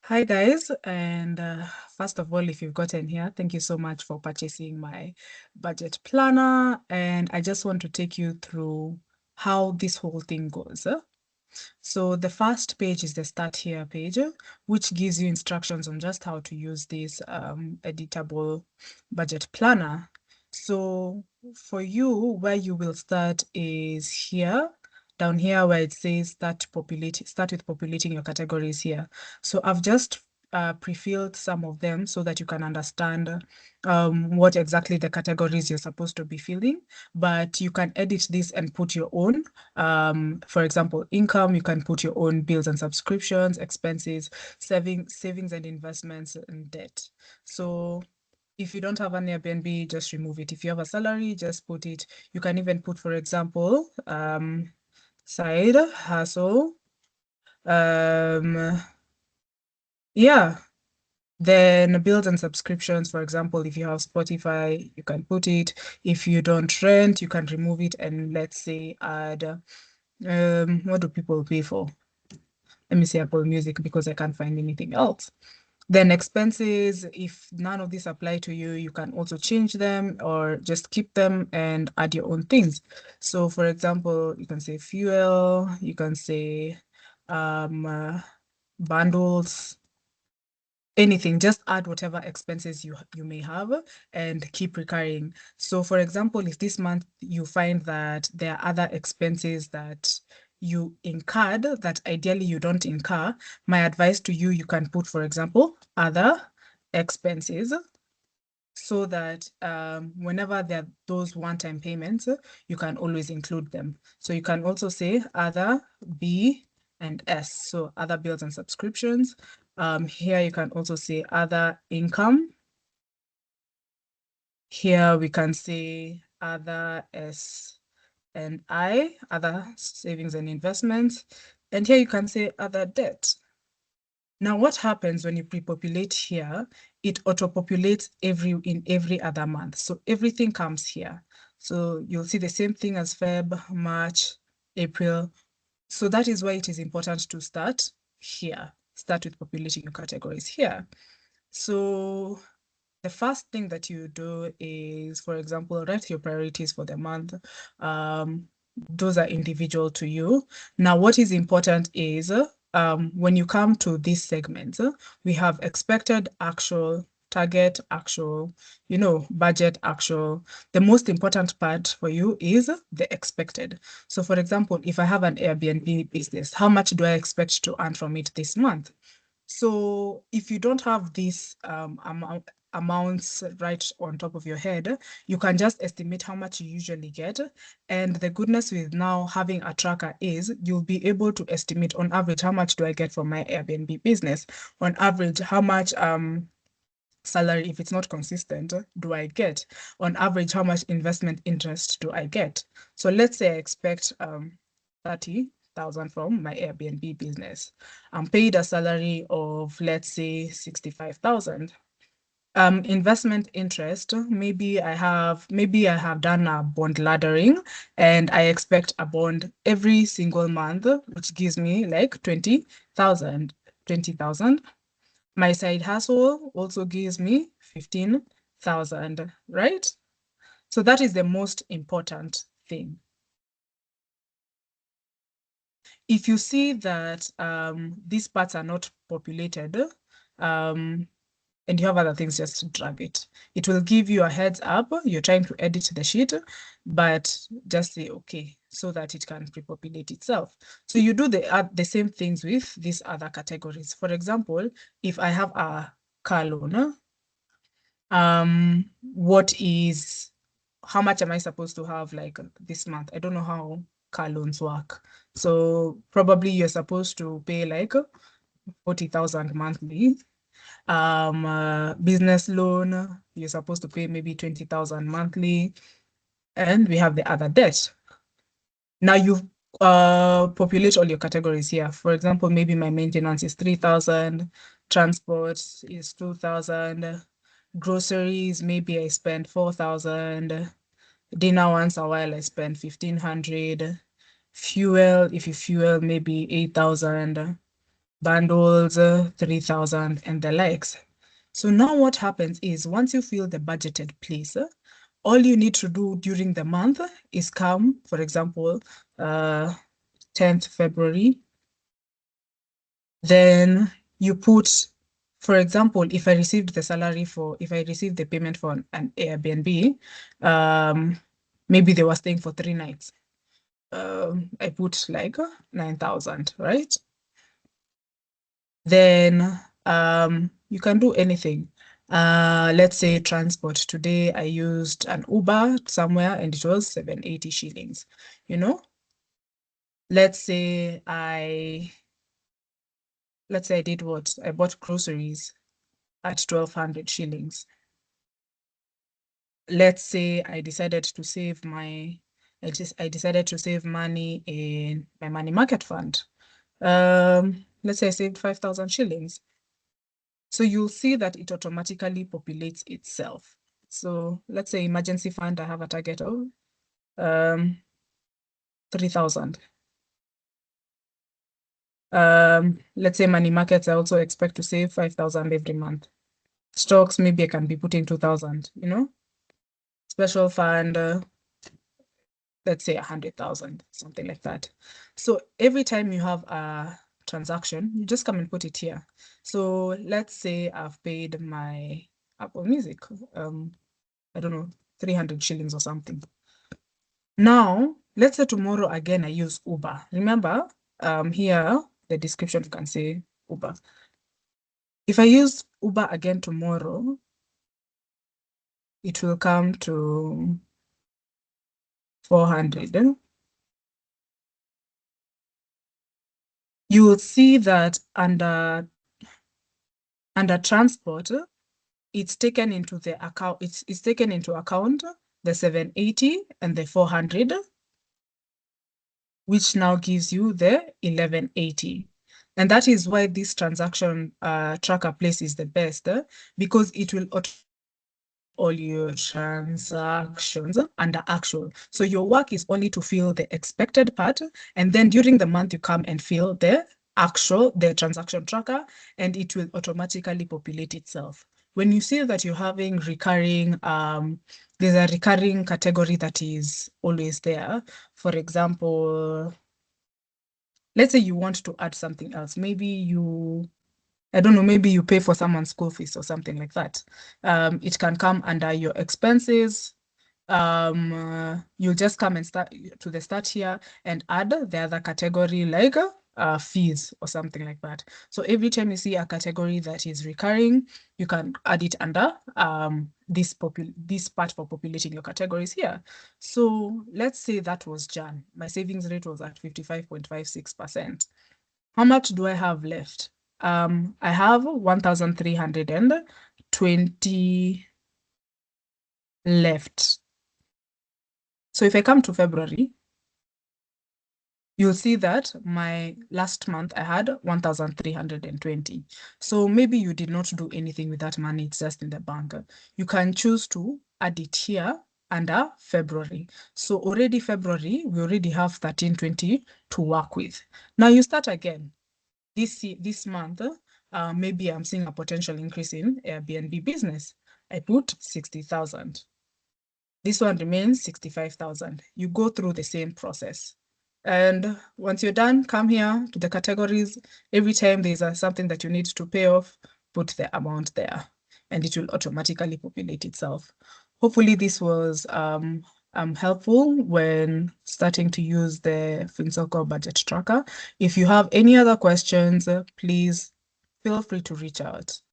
Hi guys, and first of all, if you've gotten here, thank you so much for purchasing my budget planner. And I just want to take you through how this whole thing goes. So the first page is the Start Here page, which gives you instructions on just how to use this editable budget planner. So for you, where you will start is here, down here where it says start with populating your categories here. So I've just pre-filled some of them so that you can understand what exactly the categories you're supposed to be filling, but you can edit this and put your own. For example, income, you can put your own bills and subscriptions, expenses, savings and investments, and debt. So if you don't have an Airbnb, just remove it. If you have a salary, just put it. You can even put, for example, side hustle. Yeah. Then bills and subscriptions, for example, if you have Spotify, you can put it. If you don't rent, you can remove it and let's say add, what do people pay for? Let me say Apple Music because I can't find anything else. Then expenses, if none of these apply to you, you can also change them or just keep them and add your own things. So for example, you can say fuel, you can say bundles, anything, just add whatever expenses you may have and keep recurring. So for example, if this month you find that there are other expenses that you incurred that ideally you don't incur, my advice to you, you can put, for example, other expenses, so that whenever there are those one-time payments, you can always include them. So you can also say other B and S, so other bills and subscriptions. Here you can also say other income. Here we can say other S and I, other savings and investments. And here you can say other debt. Now, what happens when you pre-populate here, it auto-populates in every other month. So everything comes here. So you'll see the same thing as Feb, March, April. So that is why it is important to start here. Start with populating your categories here. So the first thing that you do is, for example, write your priorities for the month. Those are individual to you. Now, what is important is when you come to this segment, we have expected, actual, target, actual, budget, actual. The most important part for you is the expected. So for example, if I have an Airbnb business, how much do I expect to earn from it this month? So if you don't have these amounts right on top of your head, you can just estimate how much you usually get. And the goodness with now having a tracker is you'll be able to estimate on average how much do I get from my Airbnb business? On average, how much salary, if it's not consistent, do I get? On average, how much investment interest do I get? So let's say I expect 30,000 from my Airbnb business. I'm paid a salary of, let's say, 65,000. Investment interest, maybe I have done a bond laddering and I expect a bond every single month, which gives me like 20,000. My side hustle also gives me 15,000, right? So that is the most important thing. If you see that these parts are not populated, and you have other things, just drag it. It will give you a heads up. You're trying to edit the sheet, but just say okay so that it can pre-populate itself. So you do the same things with these other categories. For example, if I have a car loan, how much am I supposed to have like this month? I don't know how car loans work. So probably you're supposed to pay like 40,000 monthly. Business loan, you're supposed to pay maybe 20,000 monthly. And we have the other debt. Now you populate all your categories here. For example, maybe my maintenance is 3,000, transport is 2,000, groceries, maybe I spend 4,000, dinner once a while I spend 1,500, fuel, if you fuel, maybe 8,000, bundles, 3,000 and the likes. So now what happens is once you fill the budgeted place, all you need to do during the month is come, for example, 10th February. Then you put, for example, if I received the payment for an Airbnb, maybe they were staying for 3 nights. I put like 9,000, right? Then you can do anything. Let's say transport. Today I used an Uber somewhere and it was 780 shillings, you know? Let's say I did what? I bought groceries at 1,200 shillings. Let's say I decided to save money in my money market fund. Let's say I saved 5,000 shillings. So you'll see that it automatically populates itself. So let's say emergency fund, I have a target of 3,000. Let's say money markets, I also expect to save 5,000 every month. Stocks, maybe I can be putting 2,000, you know? Special fund, let's say 100,000, something like that. So every time you have a transaction, you just come and put it here. So let's say I've paid my Apple Music, I don't know, 300 shillings or something. Now, let's say tomorrow again I use Uber. Remember, here the description you can say Uber. If I use Uber again tomorrow, it will come to 400. You will see that under transport, it's taken into the account. It's taken into account the 780 and the 400, which now gives you the 1180. And that is why this transaction tracker place is the best, because it will all your transactions under actual. So your work is only to fill the expected part, and then during the month you come and fill the transaction tracker, and it will automatically populate itself. When you see that you're having recurring, there's a recurring category that is always there. For example, let's say you want to add something else. Maybe I don't know, maybe you pay for someone's school fees or something like that. It can come under your expenses. You'll just come and start here and add the other category like fees or something like that. So every time you see a category that is recurring, you can add it under this part for populating your categories here. So let's say that was Jan. My savings rate was at 55.56%. How much do I have left? I have 1,320 left. So if I come to February, you'll see that my last month I had 1,320. So maybe you did not do anything with that money, it's just in the bank. You can choose to add it here under February. So already February, we already have 1,320 to work with. Now you start again. This month, maybe I'm seeing a potential increase in Airbnb business. I put 60,000. This one remains 65,000. You go through the same process. And once you're done, come here to the categories. Every time there's something that you need to pay off, put the amount there, and it will automatically populate itself. Hopefully this was helpful when starting to use the Fnsoko budget tracker. If you have any other questions, please feel free to reach out.